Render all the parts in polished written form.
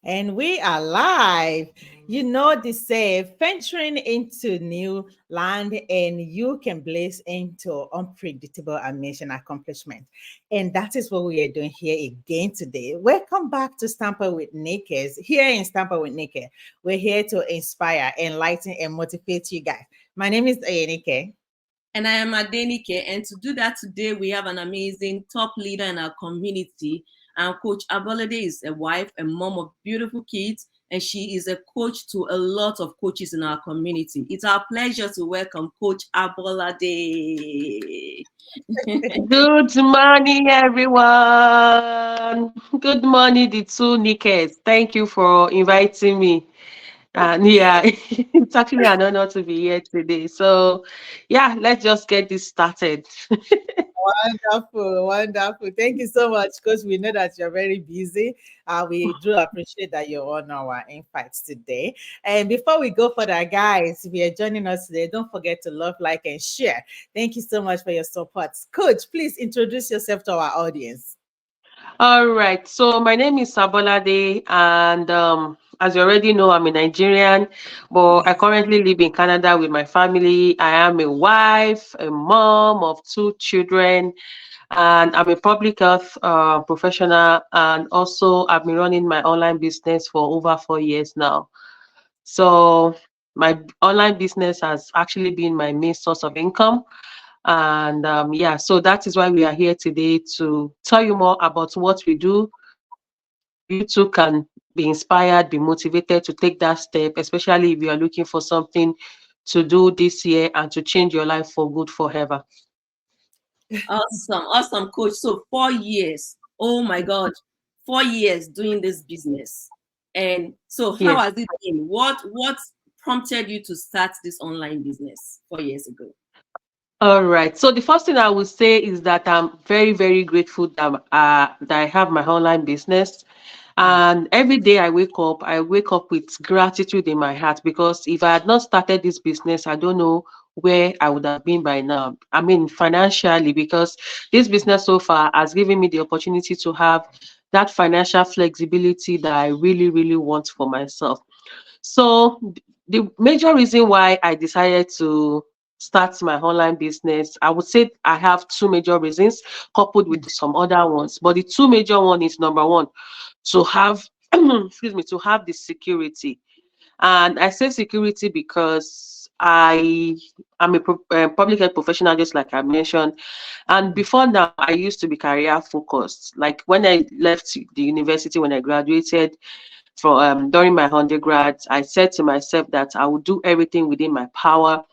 And we are live. You know, they say venturing into new land and you can blaze into unpredictable and mission accomplishment. And that is what we are doing here again today. Welcome back to Stamper with Naked. Here in Stamper with Naked, we're here to inspire, enlighten, and motivate you guys. My name is Ayanike. And I am Adenike. And to do that today, we have an amazing top leader in our community. And Coach Abolade is a wife, a mom of beautiful kids, and she is a coach to a lot of coaches in our community. It's our pleasure to welcome Coach Abolade. Good morning, everyone. Good morning, the two Nikes. Thank you for inviting me. And yeah, it's actually an honor to be here today. So, yeah, let's just get this started. Wonderful, wonderful. Thank you so much, because we know that you're very busy. We do appreciate that you're on our invites today. And before we go further, guys, if you're joining us today, don't forget to love, like, and share. Thank you so much for your support. Coach, please introduce yourself to our audience. All right. So, my name is Sabolade, and as you already know, I'm a Nigerian, but I currently live in Canada with my family. I am a wife, a mom of two children, and I'm a public health professional, and also I've been running my online business for over 4 years now. So my online business has actually been my main source of income, and yeah, so that is why we are here today to tell you more about what we do, so you too can be inspired, be motivated to take that step, especially if you are looking for something to do this year and to change your life for good forever. Awesome, awesome, Coach. So 4 years. Oh my God, 4 years doing this business. And so, how Yes. has it been? What prompted you to start this online business 4 years ago? All right. So the first thing I would say is that I'm very, very grateful that I have my online business. And every day I wake up with gratitude in my heart, because if I had not started this business, I don't know where I would have been by now. I mean, financially, because this business so far has given me the opportunity to have that financial flexibility that I really, really want for myself. So the major reason why I decided to start my online business, I would say I have two major reasons coupled with some other ones. But the two major one is number one, to have excuse me, to have the security. And I say security because I am a public health professional, just like I mentioned. And before now, I used to be career focused. Like when I left the university, when I graduated, for during my undergrad, I said to myself that I would do everything within my power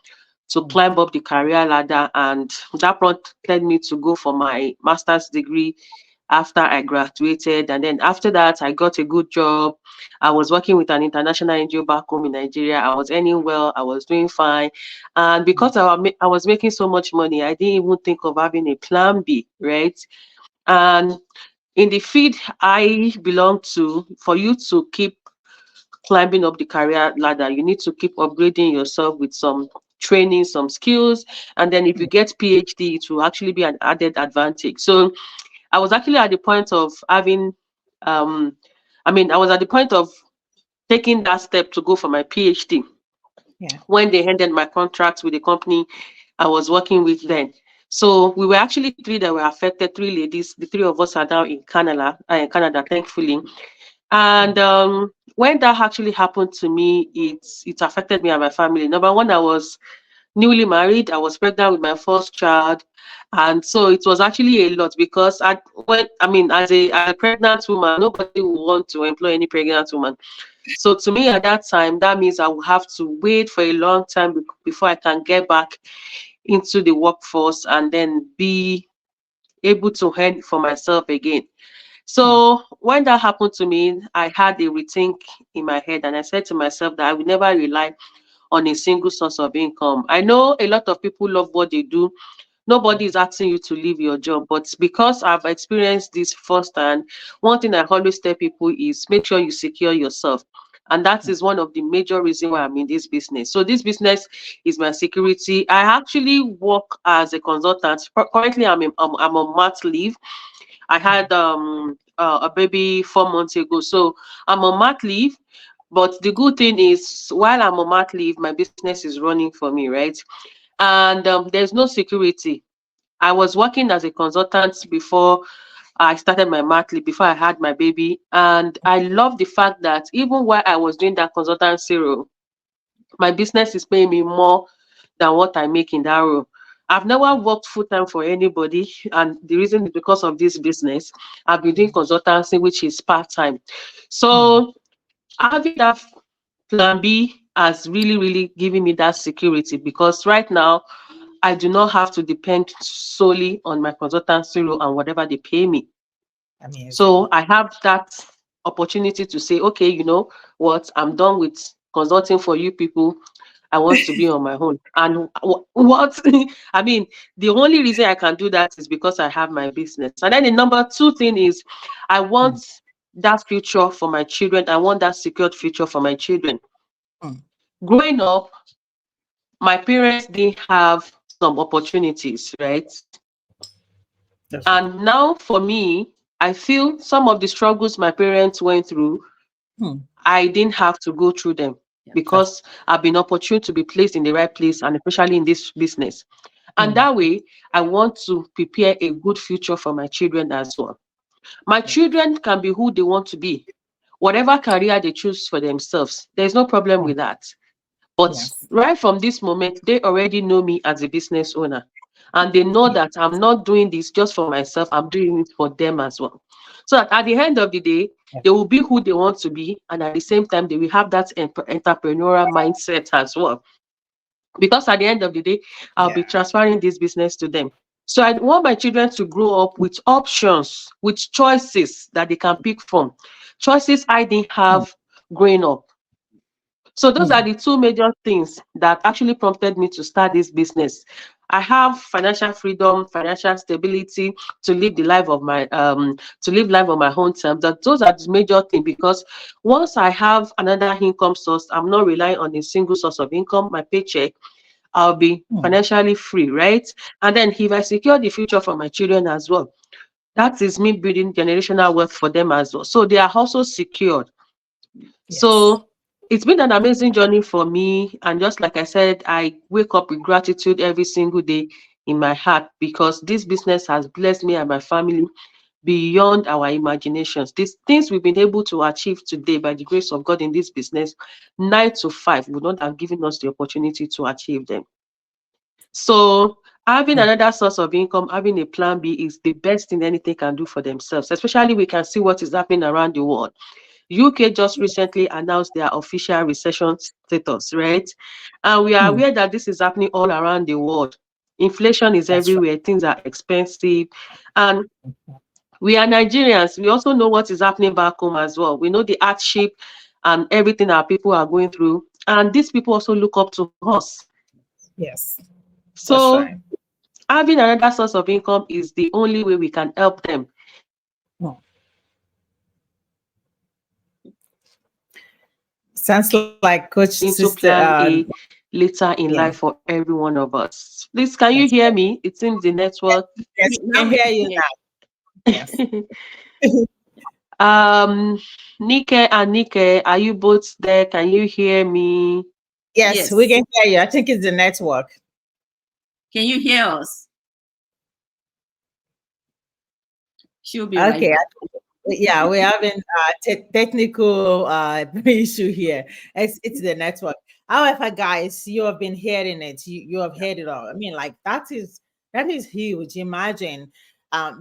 to climb up the career ladder, and that prompted me to go for my master's degree after I graduated. And then after that, I got a good job. I was working with an international NGO back home in Nigeria. I was earning well. I was doing fine. And because I was making so much money, I didn't even think of having a plan B, right? And in the field I belong to, for you to keep climbing up the career ladder, you need to keep upgrading yourself with some training, some skills. And then if you get PhD, it will actually be an added advantage. So I was actually at the point of having, um, I was at the point of taking that step to go for my PhD Yeah. when they ended my contract with the company I was working with then. So we were actually three that were affected, three ladies. The three of us are now in Canada, thankfully. And when that actually happened to me, it affected me and my family. Number one, I was newly married. I was pregnant with my first child, and so it was actually a lot, because as a pregnant woman, nobody would want to employ any pregnant woman. So to me at that time, that means I will have to wait for a long time before I can get back into the workforce and then be able to earn for myself again. So when that happened to me, I had a rethink in my head, and I said to myself that I would never rely on a single source of income. I know a lot of people love what they do. Nobody is asking you to leave your job, but because I've experienced this firsthand, one thing I always tell people is make sure you secure yourself. And that is one of the major reasons why I'm in this business. So this business is my security. I actually work as a consultant. Currently, I'm on mat leave. I had a baby 4 months ago. So I'm on mat leave. But the good thing is, while I'm on mat leave, my business is running for me, right? And there's no security. I was working as a consultant before I started my mat leave, before I had my baby. And I love the fact that even while I was doing that consultancy role, my business is paying me more than what I make in that role. I've never worked full time for anybody, and the reason is because of this business. I've been doing consultancy, which is part time. Hmm. So having that plan B has really, really given me that security, because right now I do not have to depend solely on my consultancy role and whatever they pay me. Amazing. So I have that opportunity to say, okay, you know what, I'm done with consulting for you people. I want to be on my own. And what I mean, the only reason I can do that is because I have my business. And then the number two thing is, I Hmm. want that future for my children. I want that secured future for my children. Hmm. Growing up, my parents didn't have some opportunities, right? That's right. And now for me, I feel some of the struggles my parents went through, Hmm. I didn't have to go through them, Yeah. That's because I've been opportune to be placed in the right place, and especially in this business. And hmm. that way, I want to prepare a good future for my children as well. My Yeah. children can be who they want to be, whatever career they choose for themselves. There's no problem Hmm. with that. But Yes. right from this moment, they already know me as a business owner. And they know Yeah. that I'm not doing this just for myself, I'm doing it for them as well. So that at the end of the day, Yeah. they will be who they want to be. And at the same time, they will have that entrepreneurial mindset as well. Because at the end of the day, I'll be Yeah. transferring this business to them. So I want my children to grow up with options, with choices that they can pick from. Choices I didn't Hmm. have growing up. So those are Hmm. the two major things that actually prompted me to start this business. I have financial freedom, financial stability to live the life of my to live life on my own terms. That those are the major things, because once I have another income source, I'm not relying on a single source of income, my paycheck, I'll be Hmm. financially free, right? And then if I secure the future for my children as well, that is me building generational wealth for them as well. So they are also secured. Yes. So it's been an amazing journey for me. And just like I said, I wake up with gratitude every single day in my heart, because this business has blessed me and my family beyond our imaginations. These things we've been able to achieve today by the grace of God in this business, 9 to 5, would not have given us the opportunity to achieve them. So having Hmm. another source of income, having a plan B is the best thing anything can do for themselves, especially we can see what is happening around the world. UK just recently announced their official recession status, right? And we are Hmm. aware that this is happening all around the world. Inflation is That's right. everywhere, things are expensive. And we are Nigerians, we also know what is happening back home as well. We know the hardship and everything our people are going through. And these people also look up to us. Yes. That's So right. having another source of income is the only way we can help them Hmm. Sounds like Coach into Sister. plan A later in Yeah. life for every one of us. Please, can you That's hear right. me? It seems the network. Yes, we Now can we hear can you hear. now. Yes. um, Nike and Nike, are you both there? Can you hear me? Yes, we Yes. can hear you. I think it's the network. Can you hear us? She'll be right Okay. back. Yeah, we're having technical issue here. It's the network. However, guys, you have been hearing it. You have heard it all. I mean, like that is huge. Imagine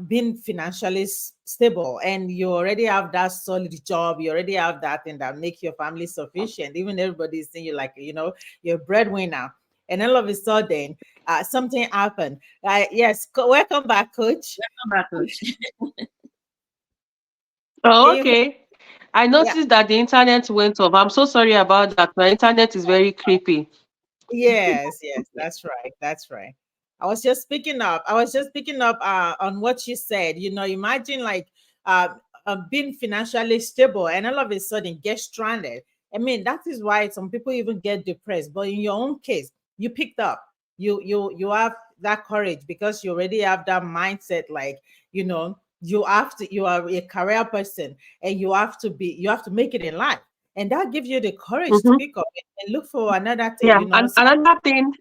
being financially stable, and you already have that solid job. You already have that thing that make your family sufficient. Even everybody's saying you like you're a breadwinner, and all of a sudden something happened. Yes, welcome back, Coach. Come back, Coach. Oh, Can you hear? okay. I Yeah. noticed that the internet went off. I'm so sorry about that. My internet is very creepy. Yes, yes, that's right. That's right. I was just picking up on what you said. Imagine like uh, being financially stable and all of a sudden get stranded. I mean, that is why some people even get depressed. But in your own case, you picked up. You have that courage because you already have that mindset. Like, you are a career person, and you have to make it in life. And that gives you the courage to Mm-hmm. pick up and look for another thing, Yeah. you know. And So, another thing,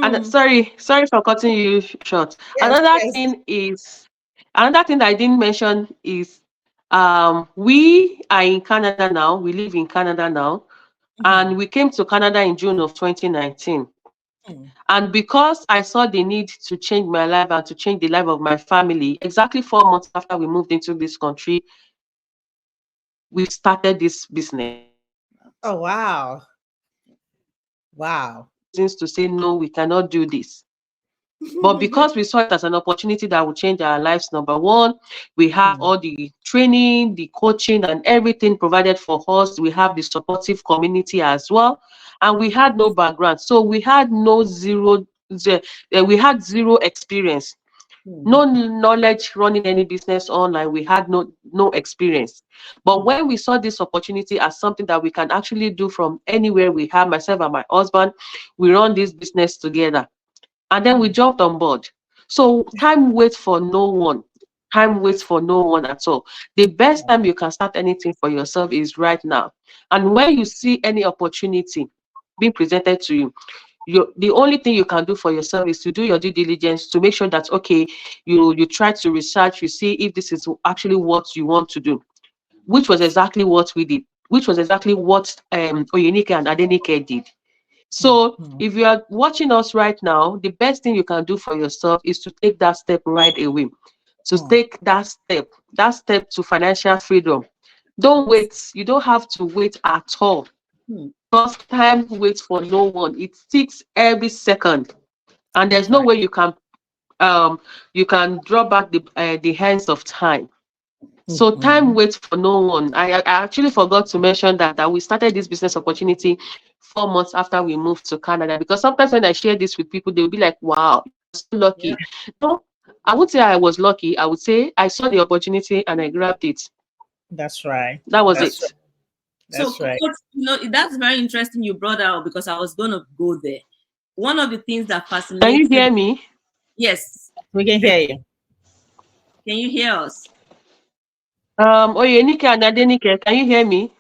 and mm, sorry for cutting you short. yes, Another yes. thing is, another thing that I didn't mention is, we are in Canada now. We live in Canada now, and Mhm, we came to Canada in June of 2019. mm. And because I saw the need to change my life and to change the life of my family, exactly 4 months after we moved into this country, we started this business. Oh, wow. Wow. Reasons to say no, we cannot do this. But because we saw it as an opportunity that would change our lives, number one, we have Mm, all the training, the coaching, and everything provided for us. We have the supportive community as well. And we had no background. So we had we had zero experience, mm, no knowledge running any business online. We had no experience. But mm, when we saw this opportunity as something that we can actually do from anywhere we have, myself and my husband, we run this business together, and then we mm. jumped on board. So time waits for no one. Time waits for no one at all. The best time you can start anything for yourself is right now. And when you see any opportunity being presented to you, the only thing you can do for yourself is to do your due diligence to make sure that, okay, you try to research, you see if this is actually what you want to do, which was exactly what we did, which was exactly what Oyenike and Adenike did. Mm, So mm, if you are watching us right now, the best thing you can do for yourself is to take that step right away. To mm, take that step to financial freedom. Don't wait. You don't have to wait at all. mm. Because time waits for no one. It ticks every second. And there's That's no right. way you can draw back the hands of time. So time Mhm. waits for no one. I actually forgot to mention that we started this business opportunity 4 months after we moved to Canada. Because sometimes when I share this with people, they'll be like, "Wow, you're so Yeah, lucky." No, I would say I was lucky. I would say I saw the opportunity and I grabbed it. that's right. That was That's right. it. So, That's right. Coach, that's very interesting you brought out because I was going to go there. One of the things that Can you fascinated, hear me? yes, We can hear you. can you hear us? Oyenike and Adenike, can you hear me?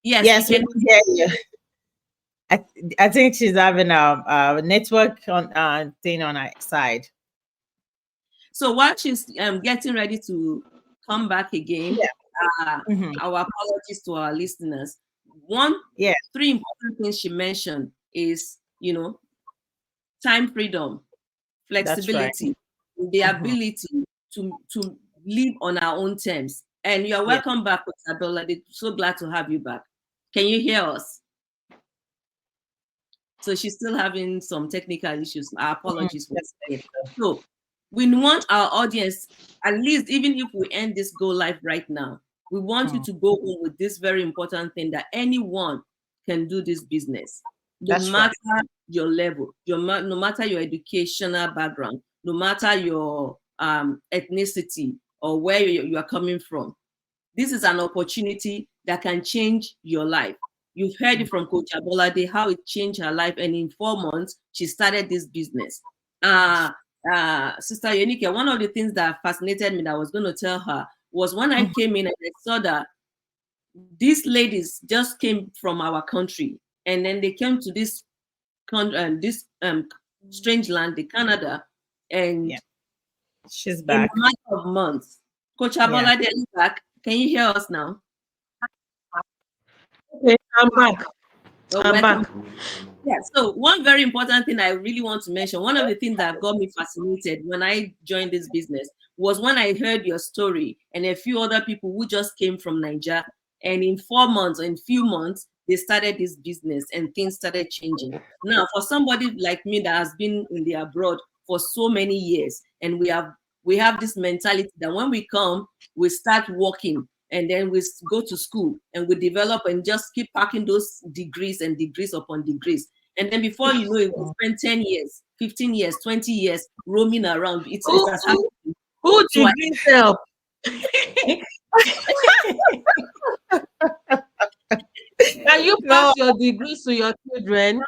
Yes, we Yes, we can. can hear you. I, I think she's having a network on thing on her side. So while she's getting ready to come back again, Yeah. Hmm. our apologies to our listeners. One, Yeah, three important things she mentioned is, time freedom, that's right. flexibility, the Hmm. ability to live on our own terms. And you're Yeah. welcome back, Isabella. So glad to have you back. Can you hear us? So she's still having some technical issues. Our Mm, apologies that's once again. So we want our audience, at least even if we end this go live right now, we want you mm, to go home with this very important thing that anyone can do this business, no that's right. matter your level, no matter your educational background, no matter your ethnicity or where you are coming from. This is an opportunity that can change your life. You've heard Mm, it from Coach Abolade, how it changed her life. And in 4 months, she started this business. that's Sister Yenike, one of the things that fascinated me that I was going to tell her was when I right. came in and I saw that these ladies just came from our country and then they came to this strange land, the Canada, and Yeah, she's in a back. matter of months. Coach Yeah. Abolade, are you back? Can you hear us now? Okay, I'm back. Well, I'm welcome. back. Yeah, so one very important thing I really want to mention, one of the things that got me fascinated when I joined this business was when I heard your story and a few other people who just came from Nigeria. And in 4 months, in few months, they started this business and things started changing. Now, for somebody like me that has been in the abroad for so many years, and we have this mentality that when we come, we start working and then we go to school and we develop and just keep packing those degrees and degrees upon degrees. And then before you know it, we spend 10 years, 15 years, 20 years roaming around. It Who has who happened. who So degrees help? Can you No, pass your degrees to your children?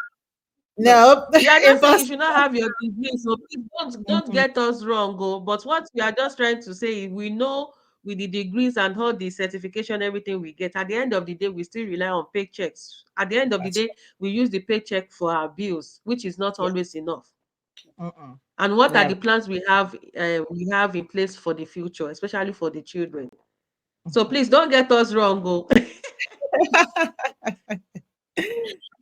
No. No, We are not saying you should impossible. not have your degree, so please don't Mhm. get us wrong. But what we are just trying to say is we know with the degrees and all the certification, everything we get, at the end of the day, we still rely on paychecks. At the end of the That's day, we use the paycheck for our bills, which is not yeah. always enough. Mm-mm. And what are Never. the plans we have in place for the future, especially for the children? So Mhm. please don't get us wrong. Go.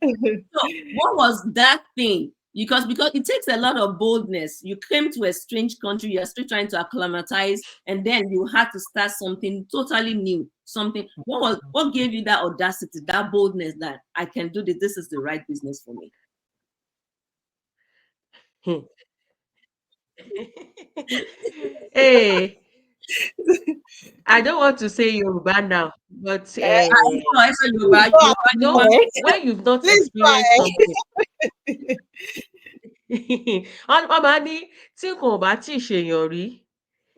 So what was that thing? Because it takes a lot of boldness. You came to a strange country, you're still trying to acclimatize, and then you had to start something totally new. Something what gave you that audacity, that boldness that I can do this, this is the right business for me? Hey, I don't want to say Yoruba now, but I saw you back. Go You you already want know, ahead. when you've not Please go experienced something, ahead. wọ́n máa ní tí nǹkan ò bá tíì ṣèyàn rí,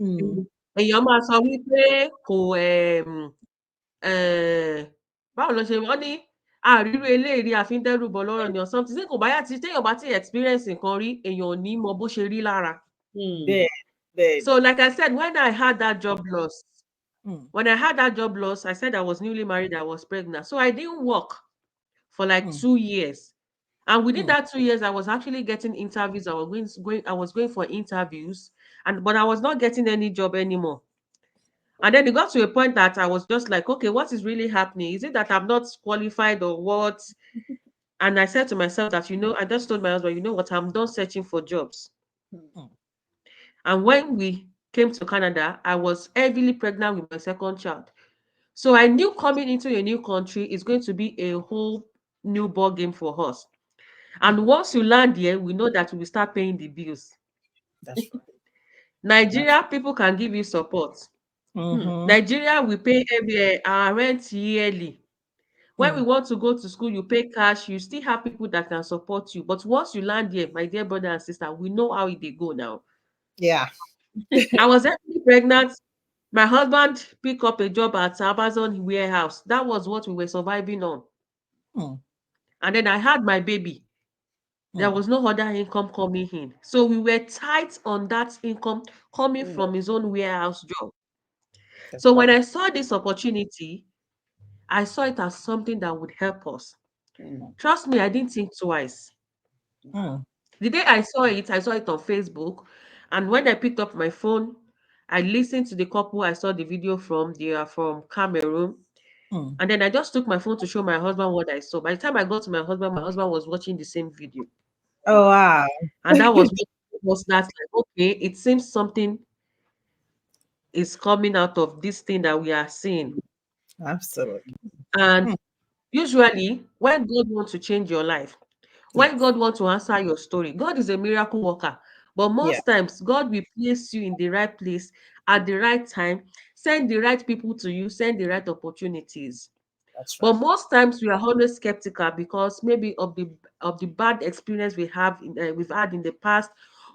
Mm. èèyàn máa sọ wípé kò báwo ló ṣe wọ́n ní àríró eléyìí rí a fi ń dẹ́rù bọ̀ lọ́rọ̀ ni or something. Tí kò bá yá tí téèyàn bá tí experience nǹkan rí, èèyàn ò ní mọ bó ṣe rí lára. Hmm. Dead, dead. So like I said, when I had that job loss, Mm. when I had that job loss, I said I was newly married, I was pregnant. So I didn't work for like Mm. 2 years. And within Mm. that 2 years, I was actually getting interviews. I was going for interviews, but I was not getting any job anymore. And then it got to a point that I was just like, okay, what is really happening? Is it that I'm not qualified or what? And I said to myself that, I just told my husband, you know what, I'm done searching for jobs. Mm. And when we came to Canada, I was heavily pregnant with my second child. So I knew coming into a new country is going to be a whole new ball game for us. And once you land here, we know that we will start paying the bills. That's right. That's Nigeria, people can give you support. Hmm. mm-hmm. Nigeria, we pay our rent yearly. When we Mm. want to go to school, you pay cash. You still have people that can support you. But once you land here, my dear brother and sister, we know how they go now. Yeah. I was actually pregnant. My husband picked up a job at Amazon warehouse. That was what we were surviving on. Mm. And then I had my baby. There Mm. was no other income coming in. So we were tight on that income coming Mm. from his own warehouse job. That's So when right. I saw this opportunity, I saw it as something that would help us. Hmm. Trust me, I didn't think twice. Mm. The day I saw it on Facebook. And when I picked up my phone, I listened to the couple I saw the video from. They are from Cameroon. Mm. And then I just took my phone to show my husband what I saw. By the time I got to my husband was watching the same video. Oh wow. And that was what was that like, okay, it seems something is coming out of this thing that we are seeing. Absolutely. And Mm. usually when God wants to change your life, when Yes. God wants to answer your story, God is a miracle worker. But Yeah. most times, God will place you in the right place at the right time, send the right people to you, send the right opportunities. That's But right. most times we are always skeptical because maybe of the bad experience we've had in the past,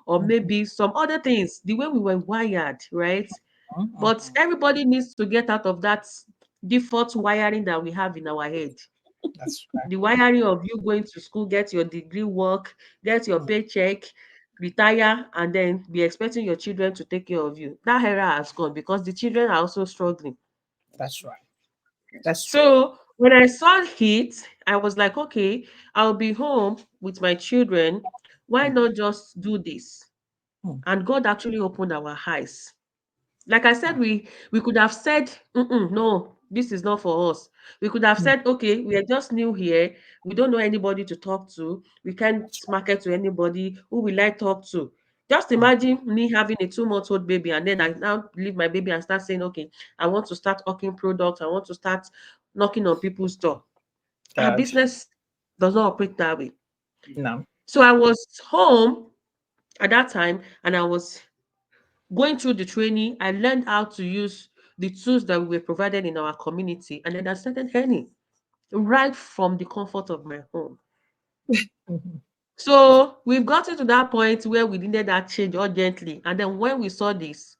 or Mm-hmm. maybe some other things, the way we were wired, right? But Mm-hmm. everybody needs to get out of that default wiring that we have in our head. That's right. The wiring of you going to school, get your degree, work, get your Mm. paycheck, retire, and then be expecting your children to take care of you. That era has gone because the children are also struggling. That's right. That's true. So when I saw it, I was like, okay, I'll be home with my children. Why Mm. not just do this? Mm. And God actually opened our eyes. Like I said, Mm. we could have said, no, this is not for us. We could have Mm. said, okay, we are just new here. We don't know anybody to talk to. We can't That's market to anybody. Who will I talk to? Just right. imagine me having a 2 month old baby, and then I now leave my baby and start saying, okay, I want to start hawking products. I want to start knocking on people's door. Our God. business does not operate that way. No. So I was home at that time, and I was going through the training. I learned how to use the tools that we were provided in our community, and then I started earning right from the comfort of my home. Mhm. So we've gotten to that point where we needed that change urgently. And then when we saw this,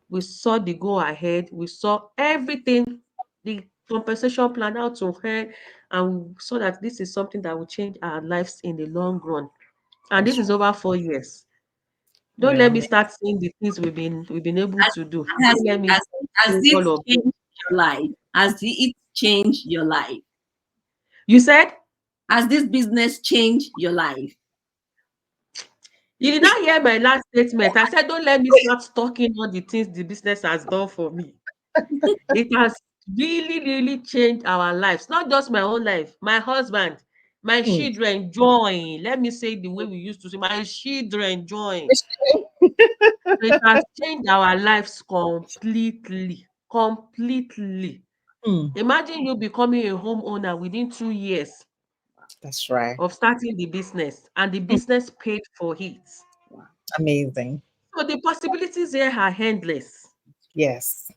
we saw the go ahead, we saw everything the compensation plan out to her, and so that this is something that will change our lives in the long run. And this That's is right. over 4 years. Don't You're let me amazing. start saying the things we've been able Has, to do. has, Don't let me has, has say it all of this. changed your life? Has it changed your life? You said Has this business changed your life? you did not hear my last statement. I said, don't let me start talking all the things the business has done for me. It has really, really changed our lives. Not just my own life, my husband, my Mm. children join. Let me say the way we used to say, my children join. So it has changed our lives completely. Completely. Mm. Imagine you becoming a homeowner within 2 years That's right. of starting the business, and the Mm. business paid for it. Amazing. So the possibilities here are endless. Yes.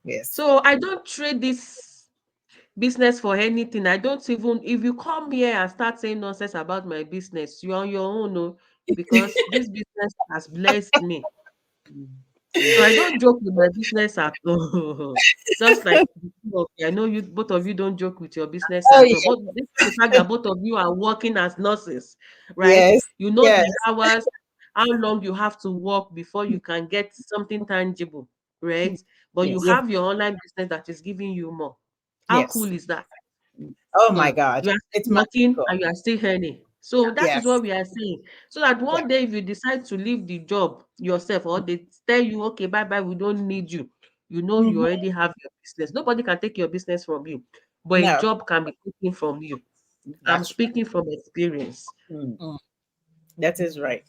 Yes. So I don't trade this business for anything. I don't even, if you come here and start saying nonsense about my business, you're on your own, no, because this business has blessed me. So I don't joke with my business at all. Just like the two of you, I know you, both of you don't joke with your business Oh at all. yeah. But this is the fact that both of you are working as nurses, right? Yes. You know Yes. the hours, how long you have to work before you can get something tangible, right? But you Yes. Yes. have your online business that is giving you more. How cool Yes. is that? Oh my Mm. God. You are It's still working magical. and you are still earning. So that is Yes. what we are saying. So that Yeah. one day, if you decide to leave the job yourself, or they tell you, okay, bye bye, we don't need you, you know you Hmm. already have your business. Nobody can take your business from you, but a No, job can be taken from you. I'm that's speaking from experience. right. That is right.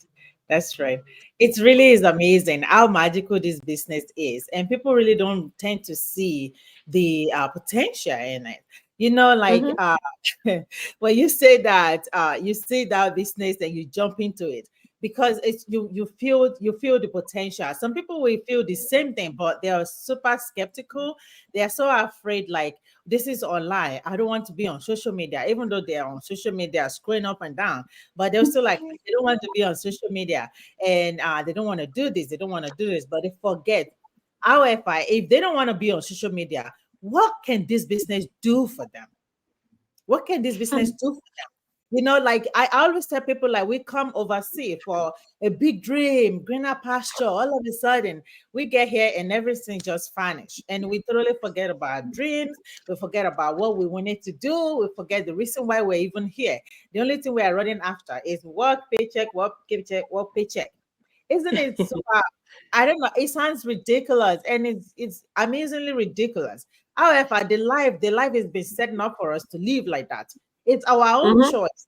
That's right. It really is amazing how magical this business is, and people really don't tend to see the potential in it. You know, like Mm-hmm. when you say that you see that business and you jump into it because it's you feel the potential. Some people will feel the same thing, but they are super skeptical. They are so afraid, like this is online. I don't want to be on social media, even though they are on social media scrolling up and down, but they're still like they don't want to be on social media and they don't want to do this, they don't want to do this, but they forget. However, if they don't want to be on social media, what can this business do for them? What can this business do for them? You know, like I always tell people, like we come overseas for a big dream, greener pasture. All of a sudden, we get here and everything just vanish, and we totally forget about our dreams. We forget about what we wanted to do. We forget the reason why we're even here. The only thing we are running after is work paycheck, work paycheck. Isn't it super? I don't know. It sounds ridiculous, and it's amazingly ridiculous. However, the life has been setting up for us to live like that. It's our own Mm-hmm. choice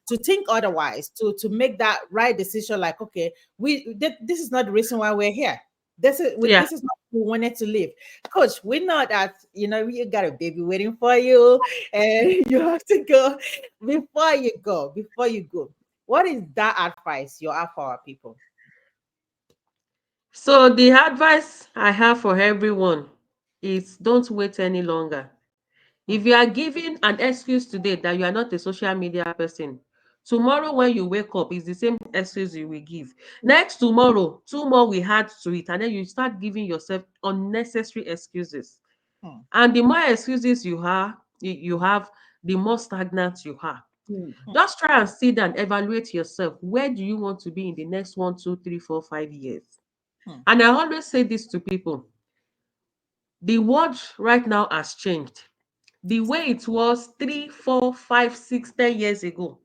to think otherwise, to make that right decision. Like, okay, this is not the reason why we're here. Yeah. This is not who we wanted to live. Coach, we know that you got a baby waiting for you, and you have to go before you go. Before you go, what is that advice you have for our people? So the advice I have for everyone is don't wait any longer. Hmm. If you are giving an excuse today that you are not a social media person, tomorrow when you wake up, it's the same excuse you will give. Next tomorrow, two more will add to it, and then you start giving yourself unnecessary excuses. Hmm. And the more excuses you have, the more stagnant you are. Hmm. Just try and sit down, evaluate yourself. Where do you want to be in the next 1, 2, 3, 4, 5 years? Hmm. And I always say this to people: the world right now has changed. The way it was 3, 4, 5, 6, 10 years ago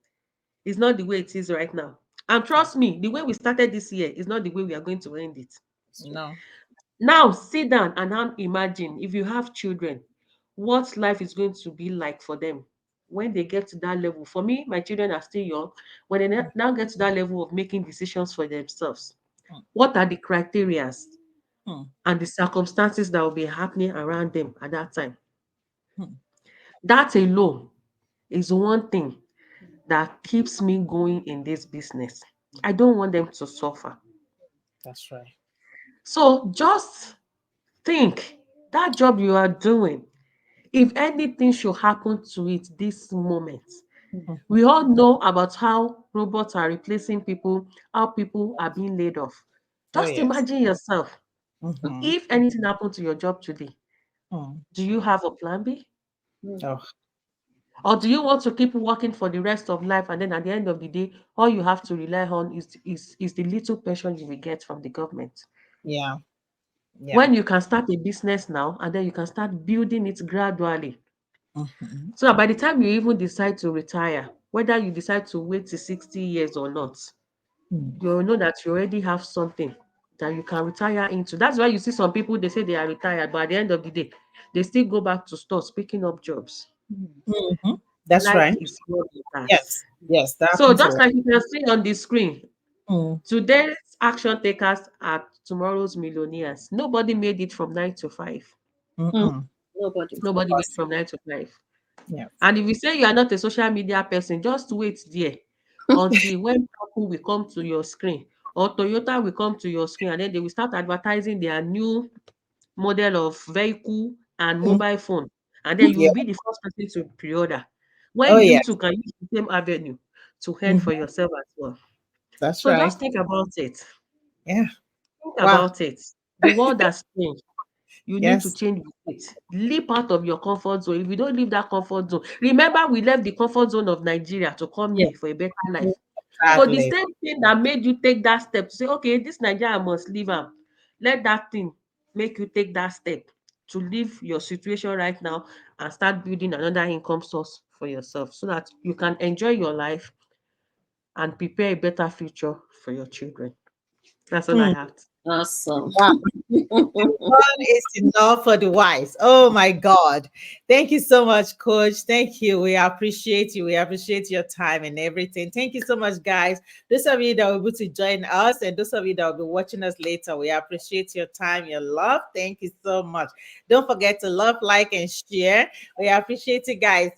is not the way it is right now. And No. trust me, the way we started this year is not the way we are going to end it. No. Now, sit down and now imagine if you have children, what life is going to be like for them when they get to that level. For me, my children are still young. When they Hmm. now get to that level of making decisions for themselves, Hmm. what are the criteria Hmm. and the circumstances that will be happening around them at that time? Hmm. That alone is one thing that keeps me going in this business. I don't want them to suffer. That's right. So just think, that job you are doing, if anything should happen to it this moment, Mhm. we all know about how robots are replacing people, how people are being laid off. Oh Just yes. imagine yourself, Hmm. if anything happened to your job today, Mm. Do you have a plan B? Mm. Oh, Or do you want to keep working for the rest of life, and then at the end of the day, all you have to rely on is the little pension you will get from the government? yeah, yeah. When you can start a business now, and then you can start building it gradually. Mhm. So that by the time you even decide to retire, whether you decide to wait till 60 years or not, Mm. you'll know that you already have something that you can retire into. That's why you see some people, they say they are retired, but at the end of the day, they still go back to stores picking up jobs. Mhm. That's Life right. is what it is. Yes, yes, that So happens a just lot. like you can see on the screen, Mm. today's action takers are tomorrow's millionaires. Nobody made it from 9 to 5. Mm. Mm-mm. Nobody. Nobody made it Awesome. from 9 to 5. Yes. And if you say you are not a social media person, just wait there until when Apple will come to your screen or Toyota will come to your screen, and then they will start advertising their new model of vehicle and Mm. mobile phone. And then you Yeah. will be the first person to pre-order. Oh, When you yeah. too can use the same avenue to earn for Mhm. yourself as well. That's So right. just think about it. Yeah. Think Wow. about it. The world has changed. You need to Yes. change with it. Leap out of your comfort zone. If you don't leave that comfort zone, remember we left the comfort zone of Nigeria to come Yeah. here for a better Mm. life. So the Exactly. same thing that made you take that step to say, okay, this Nigeria I must leave am. Let that thing make you take that step to leave your situation right now and start building another income source for yourself so that you can enjoy your life and prepare a better future for your children. That's all I Hmm. have. Awesome. Wow. One is enough for the wise. Oh my God. Thank you so much, Coach. Thank you. We appreciate you. We appreciate your time and everything. Thank you so much, guys. Those of you that were able to join us and those of you that will be watching us later, we appreciate your time, your love. Thank you so much. Don't forget to love, like, and share. We appreciate you guys.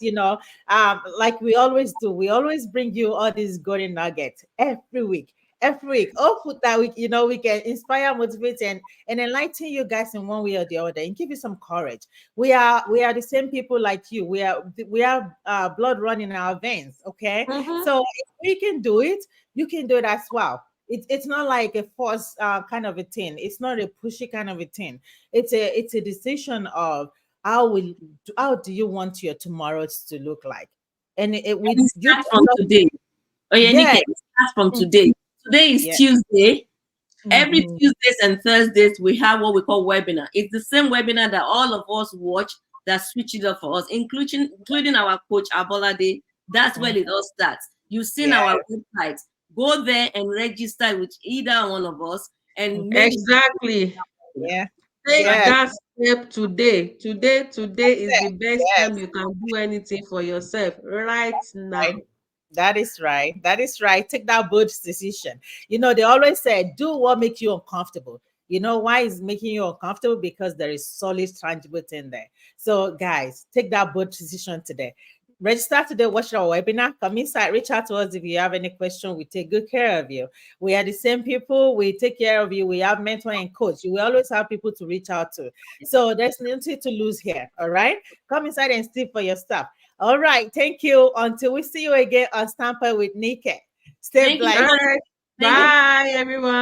Like we always do, we always bring you all these golden nuggets every week. Every week, hopefully that we can inspire, motivate, and enlighten you guys in one way or the other and give you some courage. We are the same people like you. We have blood running in our veins. Okay, Mhm. so if we can do it, you can do it as well. It's not like a force kind of a thing. It's not a pushy kind of a thing. It's a decision of how do you want your tomorrows to look like, and it with And it you. starts from today. Oh, yeah, Yeah. Nike, it starts from Mm, today. Today is yeah. Tuesday. Every Mhm. Tuesdays and Thursdays, we have what we call webinar. It's the same webinar that all of us watch that switch it up for us, including our coach Abolade. That's where Mhm. it all starts. You've seen Yeah. our website. Go there and register with either one of us and make it Exactly. webinar. Yeah. Take Yes. that step today. Today is the best time Yes. you can do anything for yourself right Right. now. That is right. That is right. Take that bold decision. They always say, do what makes you uncomfortable. You know why it's making you uncomfortable? Because there is solid, tangible thing there. So, guys, take that bold decision today. Register today, watch our webinar. Come inside, reach out to us if you have any question. We take good care of you. We are the same people. We take care of you. We have mentor and coach. You will always have people to reach out to. So there's nothing to lose here. All right. Come inside and see for your stuff. All right. Thank you. Until we see you again on Stamper with Nikki. Stay Thank you All blessed. so right. thank you. Bye, everyone.